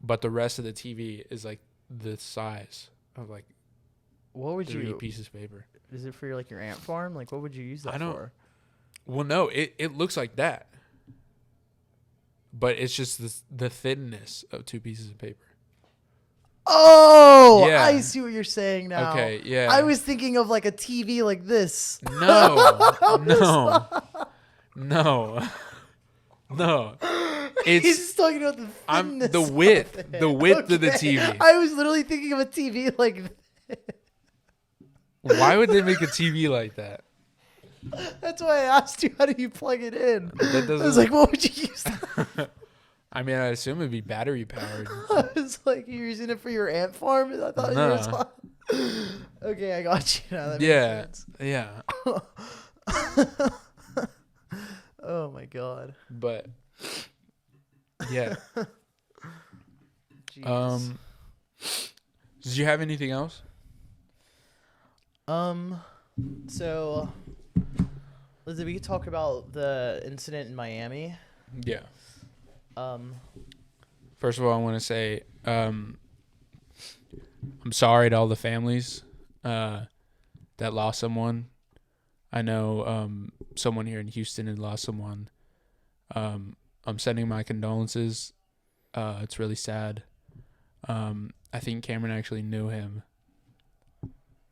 But the rest of the TV is like the size of like what would 3 pieces of paper. Is it for your, like your ant farm? Like what would you use that for? Well, no, it looks like that. But it's just the thinness of 2 pieces of paper. Oh, yeah. I see what you're saying now. Okay, yeah. I was thinking of like a TV like this. No. No. He's talking about the thinness. The width of the TV. I was literally thinking of a TV like this. Why would they make a TV like that? That's why I asked you, how do you plug it in? I was like, what would you use that? I mean, I assume it'd be battery powered. I was like, you're using it for your ant farm? I thought you were okay, I got you now. That makes sense. Yeah. Oh my god. But yeah. Jeez. Did you have anything else? So Lizzie, we could talk about the incident in Miami. Yeah. First of all, I want to say I'm sorry to all the families that lost someone. I know someone here in Houston had lost someone. I'm sending my condolences. It's really sad. I think Cameron actually knew him.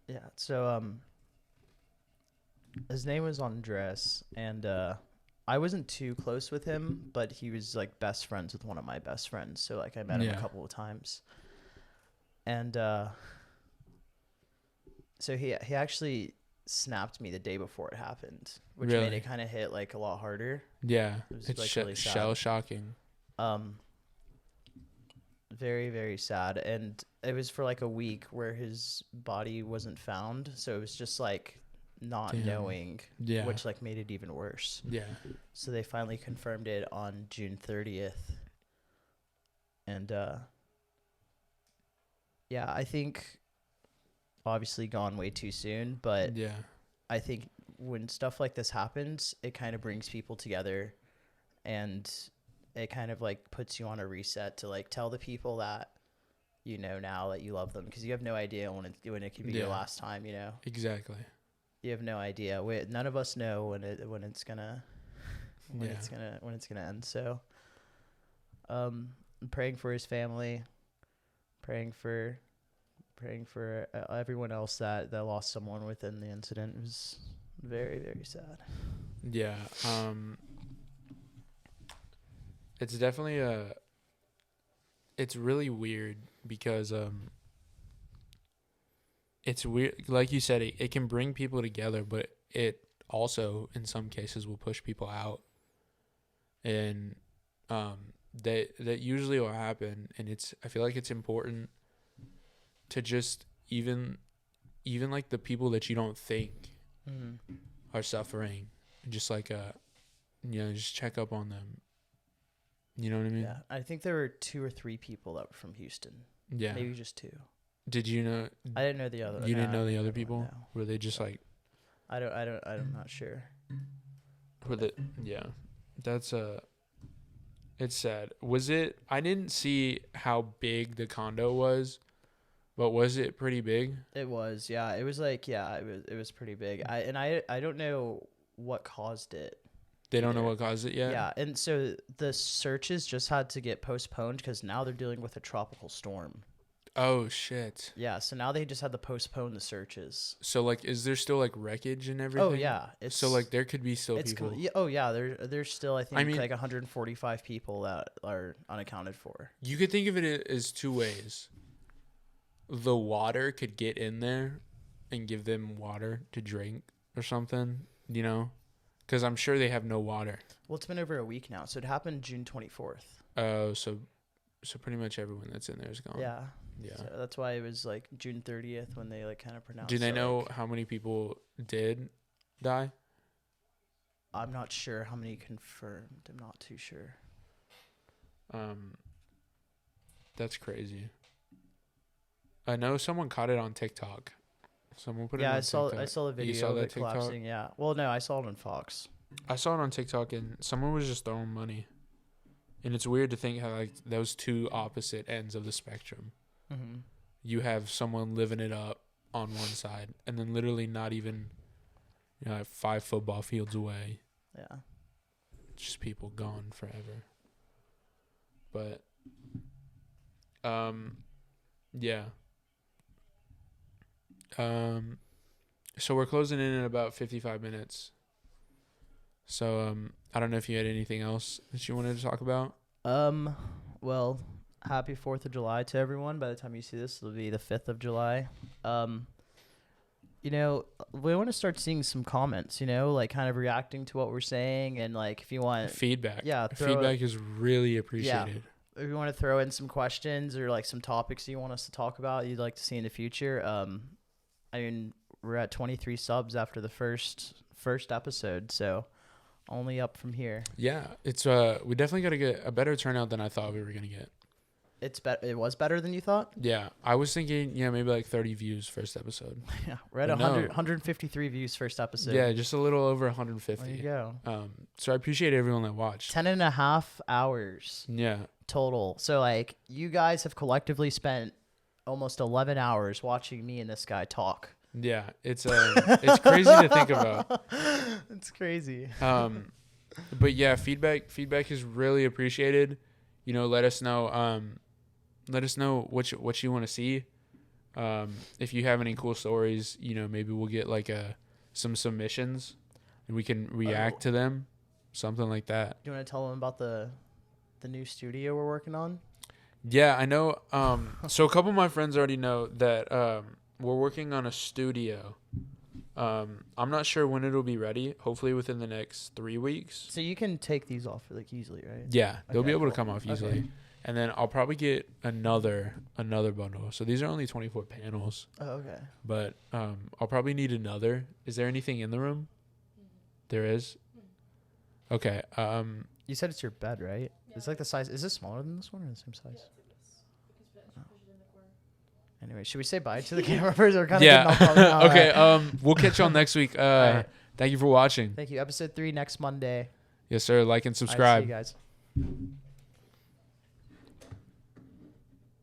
Yeah, so his name was Andres, and I wasn't too close with him, but he was like best friends with one of my best friends. So like I met him a couple of times. And so he actually snapped me the day before it happened, which made it kind of hit like a lot harder. Yeah, it was it's like really sad. shell shocking. Very, very sad. And it was for like a week where his body wasn't found. So it was just like not knowing, which like made it even worse. Yeah. So they finally confirmed it on June 30th. And yeah, I think obviously gone way too soon, but yeah, I think when stuff like this happens, it kind of brings people together, and it kind of like puts you on a reset to like tell the people that you know now that you love them, because you have no idea when it could be your last time, you know. Exactly. You have no idea. None of us know when it's gonna end. So I'm praying for his family, praying for praying for everyone else that lost someone within the incident. It was very, very sad. Yeah. It's definitely it's really weird because it's weird, like you said, it can bring people together, but it also in some cases will push people out, and that usually will happen. And I feel like it's important to just even like the people that you don't think are suffering, just like just check up on them. You know what I mean? Yeah, I think there were 2 or 3 people that were from Houston. Yeah, maybe just 2. Did you know? I didn't know the other. You didn't know the other people? No. Were they just like? I'm not sure. Were they? Yeah, that's it's sad. Was it? I didn't see how big the condo was, but was it pretty big? It was. Yeah, it was like it was pretty big. I don't know what caused it. They don't know what caused it yet? Yeah, and so the searches just had to get postponed because now they're dealing with a tropical storm. Oh, shit. Yeah, so now they just had to postpone the searches. So, like, is there still, like, wreckage and everything? Oh, yeah. So, like, there could be still people. There's still, I think, like 145 people that are unaccounted for. You could think of it as 2 ways. The water could get in there and give them water to drink or something, you know? Because I'm sure they have no water. Well, it's been over a week now, so it happened June 24th. Oh, so pretty much everyone that's in there is gone. Yeah. Yeah. So that's why it was like June 30th when they like kind of pronounced. Do they know like, how many people did die? I'm not sure how many confirmed. I'm not too sure. That's crazy. I know someone caught it on TikTok. Someone put it on TikTok. I saw the video. You saw of that it TikTok? collapsing. Yeah. Well, no, I saw it on Fox. I saw it on TikTok, and someone was just throwing money. And it's weird to think how like those 2 opposite ends of the spectrum. Mm-hmm. You have someone living it up on one side, and then literally not even, like 5 football fields away. Yeah. Just people gone forever. But, yeah. So we're closing in at about 55 minutes. So, I don't know if you had anything else that you wanted to talk about. Well, happy 4th of July to everyone. By the time you see this, it'll be the 5th of July. We want to start seeing some comments, like kind of reacting to what we're saying. And like, if you want feedback. Yeah. Feedback is really appreciated. Yeah. If you want to throw in some questions or like some topics you want us to talk about, you'd like to see in the future. We're at 23 subs after the first episode. So only up from here. Yeah, it's we definitely got to get a better turnout than I thought we were gonna get. It was better than you thought? Yeah, I was thinking maybe like 30 views first episode. Yeah, we're at 153 views first episode. Yeah, just a little over 150. There you go. So I appreciate everyone that watched. 10.5 hours. Yeah. Total. So like you guys have collectively spent almost 11 hours watching me and this guy talk. Yeah, it's crazy to think about. It's crazy. But yeah, feedback is really appreciated. Let us know. Let us know what you want to see. If you have any cool stories, maybe we'll get like some submissions and we can react to them, something like that. Do you want to tell them about the new studio we're working on? Yeah, I know. So a couple of my friends already know that we're working on a studio. I'm not sure when it'll be ready. Hopefully within the next 3 weeks. So you can take these off like easily, right? Yeah, they'll be able to come off easily. Okay. And then I'll probably get another bundle. So these are only 24 panels. Oh, okay. But I'll probably need another. Is there anything in the room? There is? Okay. You said it's your bed, right? Yeah. It's like the size. Is this smaller than this one or the same size? Yeah, anyway, should we say bye to the camera first? Or kind of okay. We'll catch y'all next week. Right. Thank you for watching. Thank you. Episode 3 next Monday. Yes, sir. Like and subscribe. See you guys.